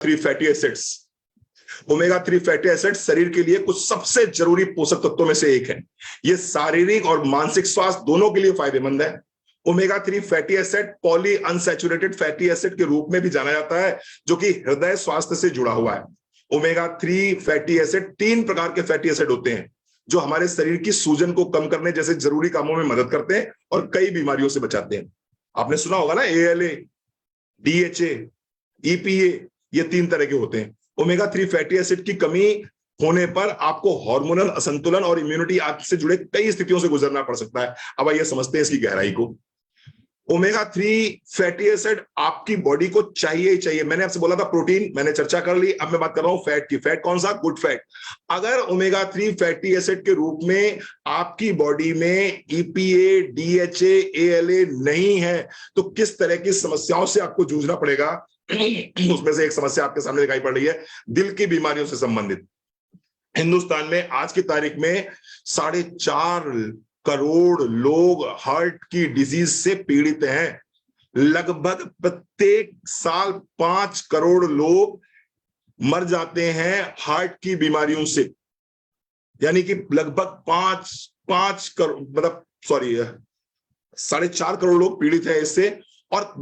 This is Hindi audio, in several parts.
3 fatty acids. Omega 3 fatty acid शरीर के लिए कुछ सबसे जरूरी पोषक तत्वों में से एक है। ये शारीरिक और मानसिक स्वास्थ्य दोनों के लिए फायदेमंद है। Omega 3 fatty acid poly unsaturated fatty acid के रूप में भी जाना जाता है, जो कि हृदय स्वास्थ्य से जुड़ा हुआ है। ओमेगा 3 फैटी एसिड 3 प्रकार के फैटी एसिड होते हैं जो हमारे शरीर की सूजन को कम करने जैसे जरूरी कामों में मदद करते हैं और कई बीमारियों से बचाते हैं। आपने सुना होगा ना, ALA, DHA, EPA, ये 3 तरह के होते हैं। ओमेगा 3 फैटी एसिड की कमी होने पर आपको हार्मोनल असंतुलन और इम्यूनिटी से जुड़े कई स्थितियों से गुजरना पड़ सकता है। अब आइए समझते हैं इसकी गहराई को। ओमेगा 3 फैटी एसिड आपकी बॉडी को चाहिए ही चाहिए। मैंने आपसे बोला था प्रोटीन, मैंने चर्चा कर ली, अब मैं बात कर रहा हूं फैट की। फैट कौन सा? Good fat. अगर ओमेगा 3 फैटी एसिड के रूप में आपकी बॉडी में EPA, DHA, ALA नहीं है तो किस तरह की समस्याओं से आपको जूझना पड़ेगा? उसमें से एक समस्या आपके सामने दिखाई पड़ रही है, दिल की बीमारियों से संबंधित। हिंदुस्तान में आज की तारीख में 4.5 करोड़ लोग हार्ट की डिजीज से पीड़ित हैं। लगभग प्रत्येक साल 5 करोड़ लोग मर जाते हैं हार्ट की बीमारियों से। यानी कि लगभग 5 करोड़, मतलब 4.5 करोड़ लोग पीड़ित हैं इससे। और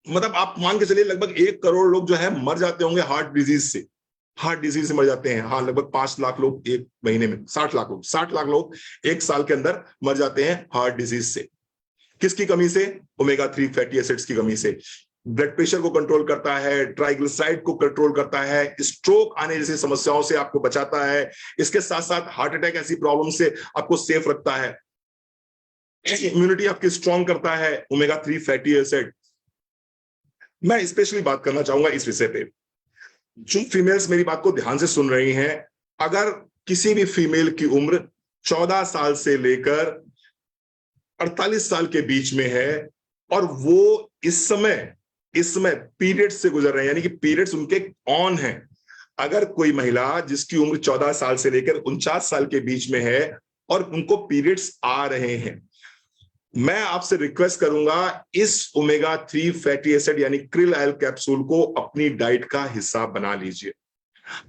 मतलब आप मान के चलिए लगभग 1 करोड़ लोग जो है मर जाते होंगे हार्ट डिजीज से। हार्ट डिजीज से मर जाते हैं। हाँ, लगभग 5 लाख लोग एक महीने में, 60 लाख लोग एक साल के अंदर मर जाते हैं हार्ट डिजीज से। किसकी कमी से? ओमेगा 3 फैटी एसिड्स की कमी से। ब्लड प्रेशर को कंट्रोल करता है, ट्राइग्लिसराइड को कंट्रोल करता है, स्ट्रोक आने जैसी समस्याओं से आपको बचाता है। इसके साथ साथ हार्ट अटैक ऐसी प्रॉब्लम से आपको सेफ रखता है। इम्यूनिटी आपकी स्ट्रॉन्ग करता है ओमेगा 3 फैटी एसिड। मैं स्पेशली बात करना चाहूंगा इस विषय पे। जो फीमेल्स मेरी बात को ध्यान से सुन रही हैं, अगर किसी भी फीमेल की उम्र 14 साल से लेकर 48 साल के बीच में है और वो इस समय पीरियड्स से गुजर रहे हैं, यानी कि पीरियड्स उनके ऑन हैं। अगर कोई महिला जिसकी उम्र 14 साल से लेकर 49 साल के बीच में है और उनको पीरियड्स आ रहे हैं, मैं आपसे रिक्वेस्ट करूंगा इस ओमेगा 3 फैटी एसिड यानी krill ऑयल कैप्सूल को अपनी डाइट का हिस्सा बना लीजिए।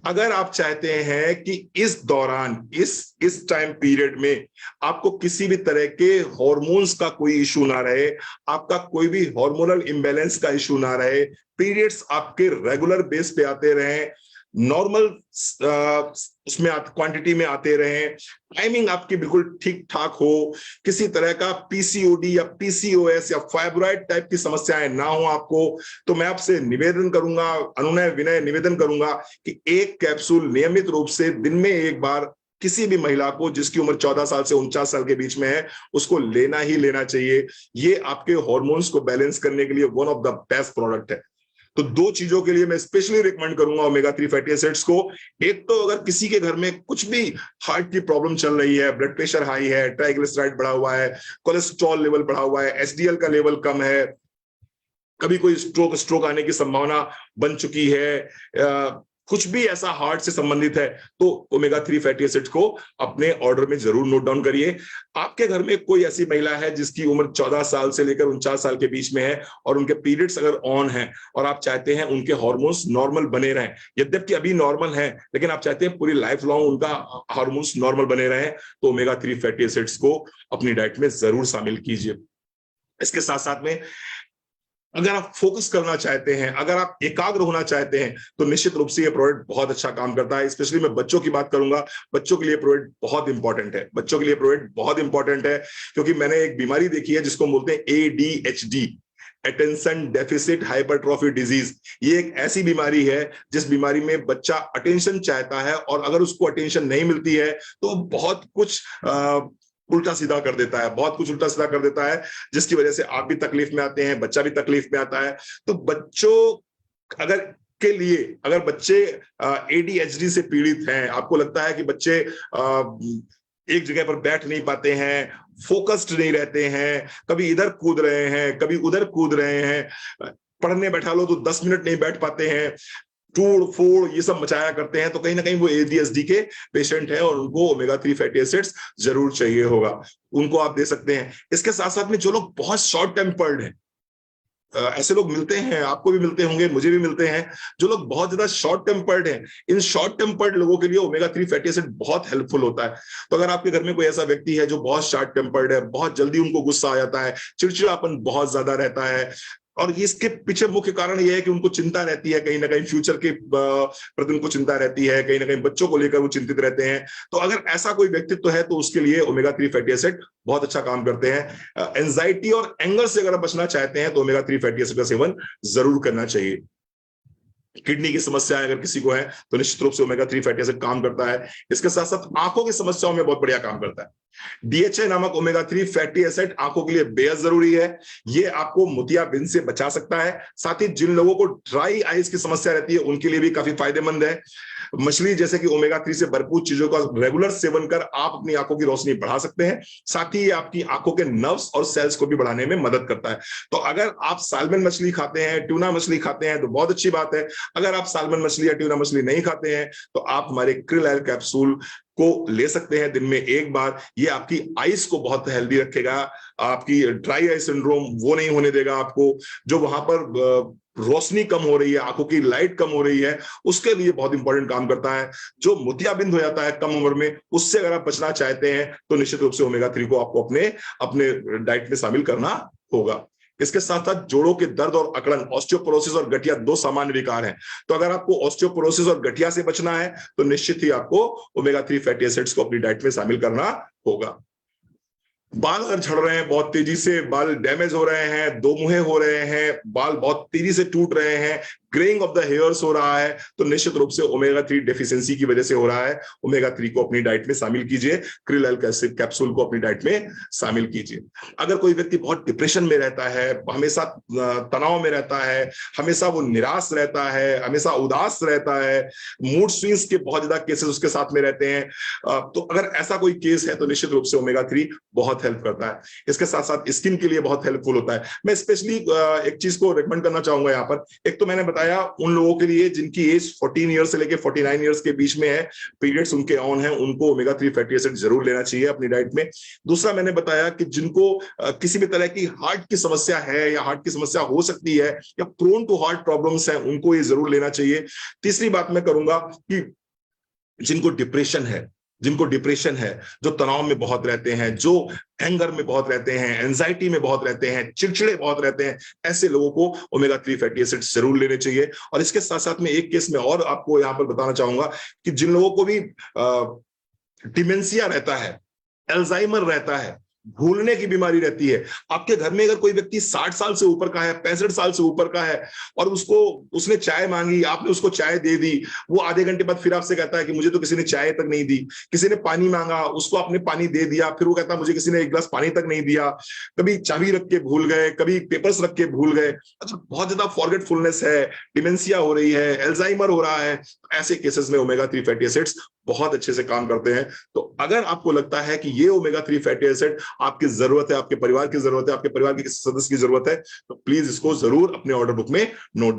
अगर आप चाहते हैं कि इस दौरान इस टाइम पीरियड में आपको किसी भी तरह के हार्मोन्स का कोई इशू ना रहे, आपका कोई भी हार्मोनल इम्बैलेंस का इशू ना रहे, पीरियड्स आपके रेगुलर बेस पे आते रहें, नॉर्मल उसमें क्वांटिटी में आते रहें, टाइमिंग आपकी बिल्कुल ठीक ठाक हो, किसी तरह का PCOD या PCOS या फाइब्रॉइड टाइप की समस्याएं ना हो आपको, तो मैं आपसे निवेदन करूंगा, अनुनय विनय निवेदन करूंगा कि एक कैप्सूल नियमित रूप से दिन में एक बार किसी भी महिला को जिसकी उम्र 14 साल से 49 साल के बीच में है उसको लेना ही लेना चाहिए। ये आपके हार्मोन्स को बैलेंस करने के लिए one of the best product है। तो 2 चीजों के लिए मैं स्पेशली रिकमेंड करूंगा ओमेगा 3 फैटी एसिड्स को। एक तो अगर किसी के घर में कुछ भी हार्ट की प्रॉब्लम चल रही है, ब्लड प्रेशर हाई है, ट्राइग्लिसराइड बढ़ा हुआ है, कोलेस्ट्रॉल लेवल बढ़ा हुआ है, HDL का लेवल कम है, कभी कोई स्ट्रोक आने की संभावना बन चुकी है, कुछ भी ऐसा हार्ट से संबंधित है, तो ओमेगा 3 फैटी एसिड्स को अपने ऑर्डर में जरूर नोट डाउन करिए। आपके घर में कोई ऐसी महिला है जिसकी उम्र 14 साल से लेकर 49 साल के बीच में है और उनके पीरियड्स अगर ऑन हैं और आप चाहते हैं उनके हार्मोन्स नॉर्मल बने रहें, यद्यपि अभी नॉर्मल हैं लेकिन आप चाहते हैं पूरी लाइफ लॉन्ग उनका हार्मोन्स नॉर्मल बने रहें, तो ओमेगा 3 फैटी एसिड्स को अपनी डाइट में जरूर शामिल कीजिए। इसके साथ साथ में अगर आप फोकस करना चाहते हैं, अगर आप एकाग्र होना चाहते हैं, तो निश्चित रूप से ये प्रोडक्ट बहुत अच्छा काम करता है। स्पेशली मैं बच्चों की बात करूंगा, बच्चों के लिए प्रोडक्ट बहुत इंपॉर्टेंट है। बच्चों के लिए प्रोडक्ट बहुत इंपॉर्टेंट है क्योंकि मैंने एक बीमारी देखी है जिसको बोलते हैं ADHD, attention deficit hypertrophy disease. ये एक ऐसी बीमारी है जिस बीमारी में बच्चा अटेंशन चाहता है और अगर उसको अटेंशन नहीं मिलती है तो बहुत कुछ उल्टा सीधा कर देता है, बहुत कुछ उल्टा सीधा कर देता है, जिसकी वजह से आप भी तकलीफ में आते हैं, बच्चा भी तकलीफ में आता है। तो बच्चों अगर बच्चे ADHD से पीड़ित हैं, आपको लगता है कि बच्चे एक जगह पर बैठ नहीं पाते हैं, फोकस्ड नहीं रहते हैं, कभी इधर कूद रहे हैं, कभी उधर कूद रहे हैं, पढ़ने बैठा लो तो 10 मिनट नहीं बैठ पाते हैं, टूड़ फोड़ ये सब मचाया करते हैं, तो कहीं ना कहीं वो ADHD के पेशेंट है और उनको ओमेगा 3 फैटी एसिड्स जरूर चाहिए होगा, उनको आप दे सकते हैं। इसके साथ साथ में जो लोग बहुत शॉर्ट टेम्पर्ड हैं, ऐसे लोग मिलते हैं, आपको भी मिलते होंगे, मुझे भी मिलते हैं, जो लोग बहुत ज्यादा शॉर्ट टेम्पर्ड हैं। इन शॉर्ट टेम्पर्ड लोगों के लिए ओमेगा 3 फैटी एसिड बहुत हेल्पफुल होता है। तो अगर आपके घर में कोई ऐसा व्यक्ति है जो बहुत शॉर्ट टेम्पर्ड है, बहुत जल्दी उनको गुस्सा आ जाता है, चिड़चिड़ापन बहुत ज्यादा रहता है, और इसके पीछे मुख्य कारण यह है कि उनको चिंता रहती है, कहीं ना कहीं फ्यूचर के प्रति उनको चिंता रहती है, कहीं ना कहीं बच्चों को लेकर वो चिंतित रहते हैं, तो अगर ऐसा कोई व्यक्तित्व है तो उसके लिए ओमेगा 3 फैटी एसिड बहुत अच्छा काम करते हैं। एंजाइटी और एंगर से अगर आप बचना चाहते हैं तो ओमेगा 3 फैटी एसिड का सेवन जरूर करना चाहिए। किडनी की समस्याएं अगर किसी को है तो निश्चित रूप से ओमेगा 3 फैटी एसिड काम करता है। इसके साथ साथ आंखों की समस्याओं में बहुत बढ़िया काम करता है। डीएचए नामक ओमेगा 3 फैटी एसिड आंखों के लिए बेहद जरूरी है। ये आपको मोतियाबिंद से बचा सकता है। साथ ही जिन लोगों को ड्राई आईज की समस्या रहती है उनके लिए भी काफी फायदेमंद है। मछली जैसे कि ओमेगा 3 से भरपूर चीजों का रेगुलर सेवन कर आप अपनी आंखों की रोशनी बढ़ा सकते हैं। साथ ही ये आपकी आंखों के नर्व्स और सेल्स को भी बढ़ाने में मदद करता है। तो अगर आप सालमन मछली खाते हैं, ट्यूना मछली खाते हैं तो बहुत अच्छी बात है। अगर आप सालमन मछली या ट्यूना मछली नहीं खाते हैं तो आप हमारे क्रिल ऑयल कैप्सूल को ले सकते हैं दिन में एक बार। ये आपकी आईज को बहुत हेल्दी रखेगा, आपकी ड्राई आई सिंड्रोम वो नहीं होने देगा आपको। जो वहां पर रोशनी कम हो रही है, आंखों की लाइट कम हो रही है, उसके लिए बहुत इंपॉर्टेंट काम करता है। जो मोतियाबिंद हो जाता है कम उम्र में, उससे अगर आप बचना चाहते हैं तो निश्चित रूप से ओमेगा 3 को आपको अपने अपने डाइट में शामिल करना होगा। इसके साथ साथ जोड़ों के दर्द और अकड़न, ऑस्टियोपोरोसिस और गठिया दो सामान्य विकार हैं। तो अगर आपको ऑस्टियोपोरोसिस और गठिया से बचना है तो निश्चित ही आपको ओमेगा 3 फैटी एसिड्स को अपनी डाइट में शामिल करना होगा। बाल अगर झड़ रहे हैं बहुत तेजी से, बाल डैमेज हो रहे हैं, दो मुहे हो रहे हैं, बाल बहुत तेजी से टूट रहे हैं, ग्रेइंग ऑफ द हेयर्स हो रहा है, तो निश्चित रूप से ओमेगा 3 डेफिशिएंसी की वजह से हो रहा है। ओमेगा 3 को अपनी डाइट में शामिल कीजिए, क्रिल ऑयल कैप्सूल को अपनी डाइट में शामिल कीजिए। अगर कोई व्यक्ति बहुत डिप्रेशन में रहता है, हमेशा तनाव में रहता है, हमेशा वो निराश रहता है, हमेशा उदास रहता है, मूड स्विंग्स के बहुत ज्यादा केसेस उसके साथ में रहते हैं, तो अगर ऐसा कोई केस है तो निश्चित रूप से ओमेगा 3 बहुत हेल्प करता है। इसके साथ साथ स्किन के लिए बहुत हेल्पफुल होता है। मैं स्पेशली एक चीज को रिकमेंड करना चाहूंगा यहाँ पर। एक तो मैंने बताया उन लोगों के लिए जिनकी एज 14 ईयर्स से लेके 49 ईयर्स के बीच में है, पीरियड्स उनके ऑन है, उनको ओमेगा 3 फैटी एसिड जरूर लेना चाहिए अपनी डाइट में। दूसरा मैंने बताया कि जिनको किसी भी तरह की हार्ट की समस्या है या हार्ट की समस्या हो सकती है या प्रोन टू हार्ट प्रॉब्लम्स है, उनको ये जरूर लेना चाहिए। तीसरी बात मैं करूंगा कि जिनको डिप्रेशन है, जो तनाव में बहुत रहते हैं, जो एंगर में बहुत रहते हैं, एंजाइटी में बहुत रहते हैं, चिड़चिड़े बहुत रहते हैं, ऐसे लोगों को ओमेगा 3 फैटी एसिड जरूर लेने चाहिए। और इसके साथ साथ में एक केस में और आपको यहां पर बताना चाहूंगा कि जिन लोगों को भी डिमेंशिया रहता है, अल्जाइमर रहता है, भूलने की बीमारी रहती है, आपके घर में अगर कोई व्यक्ति 60 साल से ऊपर का है, 65 साल से ऊपर का है और उसने चाय मांगी, आपने उसको चाय दे दी, वो आधे घंटे बाद फिर आपसे कहता है कि मुझे तो किसी ने चाय तक नहीं दी। किसी ने पानी मांगा, उसको आपने पानी दे दिया, फिर वो कहता मुझे किसी ने एक गिलास पानी तक नहीं दिया। कभी चाबी रख के भूल गए, कभी पेपर्स रख के भूल गए। अच्छा, बहुत ज्यादा फॉरगेटफुलनेस है, डिमेंशिया हो रही है, अल्जाइमर हो रहा है, ऐसे केसेस में ओमेगा 3 फैटी एसिड्स बहुत अच्छे से काम करते हैं। तो अगर आपको लगता है कि ये ओमेगा 3 फैटी एसिड आपकी जरूरत है, आपके परिवार की जरूरत है, आपके परिवार के किसी सदस्य की जरूरत है, तो प्लीज इसको जरूर अपने ऑर्डर बुक में नोट